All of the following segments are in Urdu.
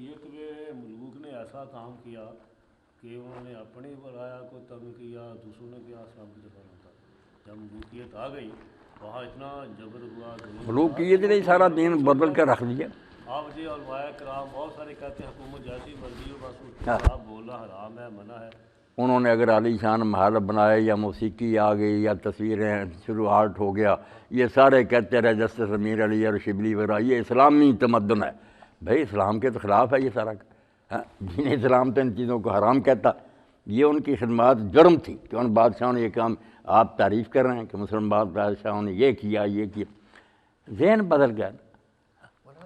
یہ ملوک نے ایسا کام کیا کہ انہوں نے اپنے برایا کو تنگ کیا، دوسروں نے کیا، اسلام کی طرف ہوتا. جب ملوکیت آ گئی وہاں اتنا جبر ہوا، ملوکیت نے سارا دین بدل کر رکھ دیا. آپ جی علماء کرام بہت سارے کہتے ہیں حکومت جیسی مرضی ہو بس آپ بولنا حرام ہے، منع ہے. انہوں نے اگر عالی شان محل بنائے یا موسیقی آ گئی یا تصویریں شروع آرٹ ہو گیا، یہ سارے کہتے رہے جسٹس امیر علی اور شبلی وغیرہ یہ اسلامی تمدن ہے. بھائی اسلام کے تو خلاف ہے یہ سارا. دین اسلام تو ان چیزوں کو حرام کہتا. یہ ان کی خدمات جرم تھی کہ ان بادشاہوں نے یہ کام، آپ تعریف کر رہے ہیں کہ مسلم بادشاہوں نے یہ کیا یہ کیا. ذہن بدل گیا.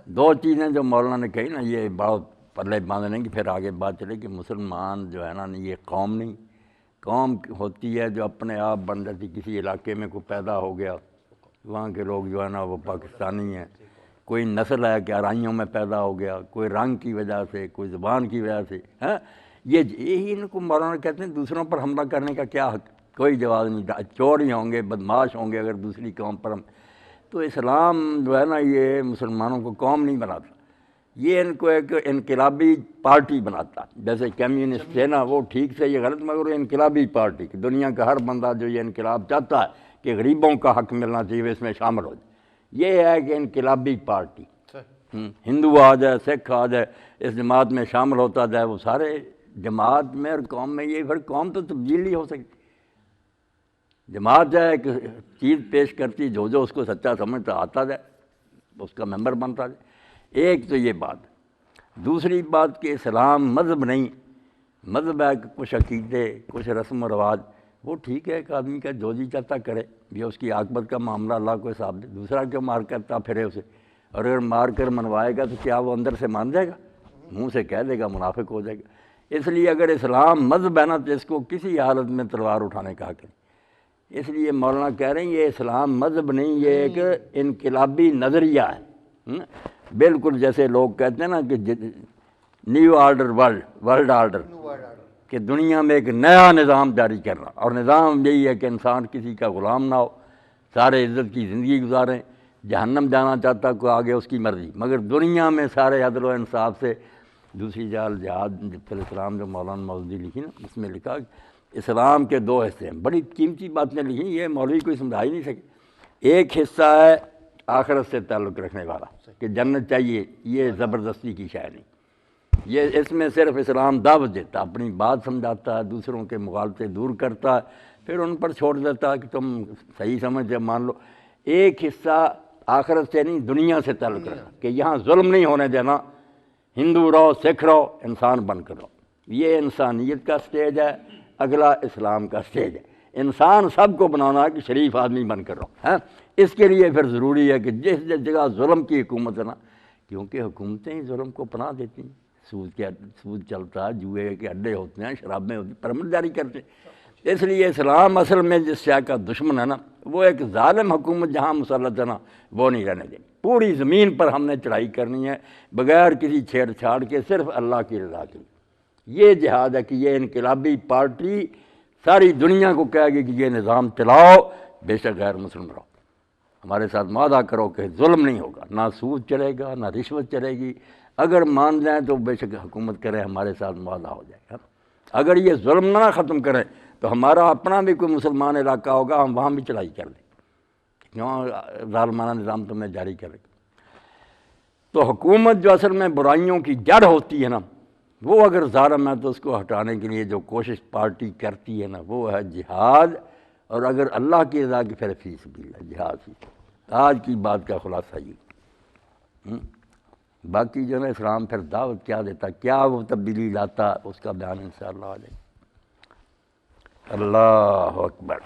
دو چیزیں جو مولانا نے کہی نا یہ بہت پلے باندھنے کی، پھر آگے بات چلے کہ مسلمان جو ہے نا یہ قوم نہیں، قوم ہوتی ہے جو اپنے آپ بن جاتی. کسی علاقے میں کوئی پیدا ہو گیا، وہاں کے لوگ جو ہے نا وہ پاکستانی ہیں. کوئی نسل ہے کہ آرائیوں میں پیدا ہو گیا، کوئی رنگ کی وجہ سے، کوئی زبان کی وجہ سے. یہی ان کو مولانا کہتے ہیں دوسروں پر حملہ کرنے کا کیا حق؟ کوئی جواز نہیں. چور ہی ہوں گے، بدماش ہوں گے اگر دوسری قوم پر ہم. تو اسلام جو ہے نا یہ مسلمانوں کو قوم نہیں بناتا، یہ ان کو ایک انقلابی پارٹی بناتا. جیسے کمیونسٹ ہے نا وہ ٹھیک سے یہ غلط، مگر وہ انقلابی پارٹی کہ دنیا کا ہر بندہ جو یہ انقلاب چاہتا ہے کہ غریبوں کا حق ملنا چاہیے اس میں شامل ہو جائے. یہ ہے کہ انقلابی پارٹی. ہندو آ جائے، سکھ آ جائے، اس جماعت میں شامل ہوتا جائے، وہ سارے جماعت میں اور قوم میں یہ پھر قوم تو تبدیل نہیں ہو سکتی. جماعت ہے ایک چیز پیش کرتی جو اس کو سچا سمجھتا آتا جائے، اس کا ممبر بنتا جائے. ایک تو یہ بات. دوسری بات کہ اسلام مذہب نہیں، مذہب ہے کہ کچھ عقیدے، کچھ رسم و رواج. وہ ٹھیک ہے ایک آدمی کا جو جی چاہتا کرے، یہ اس کی عاقبت کا معاملہ اللہ کو حساب دے. دوسرا کیوں مار کرتا پھرے اسے، اور اگر مار کر منوائے گا تو کیا وہ اندر سے مان جائے گا؟ منہ سے کہہ دے گا منافق ہو جائے گا. اس لیے اگر اسلام مذہب ہے نا تو اس کو کسی حالت میں تلوار اٹھانے کا حق نہیں. اس لیے مولانا کہہ رہے ہیں یہ اسلام مذہب نہیں، یہ ایک انقلابی نظریہ ہے. بالکل جیسے لوگ کہتے ہیں نا کہ نیو آرڈر ورلڈ آرڈر، کہ دنیا میں ایک نیا نظام جاری کرنا، اور نظام یہی ہے کہ انسان کسی کا غلام نہ ہو، سارے عزت کی زندگی گزاریں. جہنم جانا چاہتا کوئی آگے اس کی مرضی، مگر دنیا میں سارے عدل و انصاف سے. دوسری جال جہاد فی الاسلام جو مولانا مودودی لکھی نا اس میں لکھا کہ اسلام کے دو حصے ہیں. بڑی قیمتی باتیں لکھی، یہ مولوی کوئی سمجھا ہی نہیں سکے. ایک حصہ ہے آخرت سے تعلق رکھنے والا کہ جنت چاہیے، یہ زبردستی کی شے نہیں. یہ اس میں صرف اسلام دعوت دیتا، اپنی بات سمجھاتا ہے، دوسروں کے مغالطے دور کرتا ہے، پھر ان پر چھوڑ دیتا ہے کہ تم صحیح سمجھ مان لو. ایک حصہ آخرت سے نہیں دنیا سے تعلق رکھنا کہ یہاں ظلم نہیں ہونے دینا، ہندو رہو سکھ رہو انسان بن کر رہو. یہ انسانیت کا سٹیج ہے. اگلا اسلام کا سٹیج ہے انسان سب کو بنانا ہے کہ شریف آدمی بن کر رہو. اس کے لیے پھر ضروری ہے کہ جس جگہ ظلم کی حکومت ہے نا، کیونکہ حکومتیں ہی ظلم کو پناہ دیتی ہیں. سود چلتا ہے، جوئے کے اڈے ہوتے ہیں، شرابیں ہوتی ہیں، پرمٹ جاری کرتے ہیں. اس لیے اسلام اصل میں جس شے کا دشمن ہے نا وہ ایک ظالم حکومت جہاں مسلط ہے نا وہ نہیں رہنے دینی. پوری زمین پر ہم نے چڑھائی کرنی ہے بغیر کسی چھیڑ چھاڑ کے، صرف اللہ کی رضا کے لیے. یہ جہاد ہے کہ یہ انقلابی پارٹی ساری دنیا کو کہے گی کہ یہ نظام چلاؤ، بے شک غیر مسلم رہو، ہمارے ساتھ معاہدہ کرو کہ ظلم نہیں ہوگا، نہ سود چلے گا نہ رشوت چلے گی. اگر مان جائیں تو بے شک حکومت کرے، ہمارے ساتھ معاہدہ ہو جائے گا. اگر یہ ظلم نہ ختم کریں تو ہمارا اپنا بھی کوئی مسلمان علاقہ ہوگا، ہم وہاں بھی چڑھائی کر دیں، کیوں ظالمانہ نظام تم نے جاری کرے. تو حکومت جو اصل میں برائیوں کی جڑ ہوتی ہے نا، وہ اگر ظالم ہے تو اس کو ہٹانے کے لیے جو کوشش پارٹی کرتی ہے نا وہ ہے جہاد. اور اگر اللہ کی رضا کی پھر فی سبیل اللہ جہاد ہی. آج کی بات کا خلاصہ یہ. باقی جو ہے اسلام پھر دعوت کیا دیتا، کیا وہ تبدیلی لاتا، اس کا بیان انشاءاللہ آ جائے. اللہ اکبر.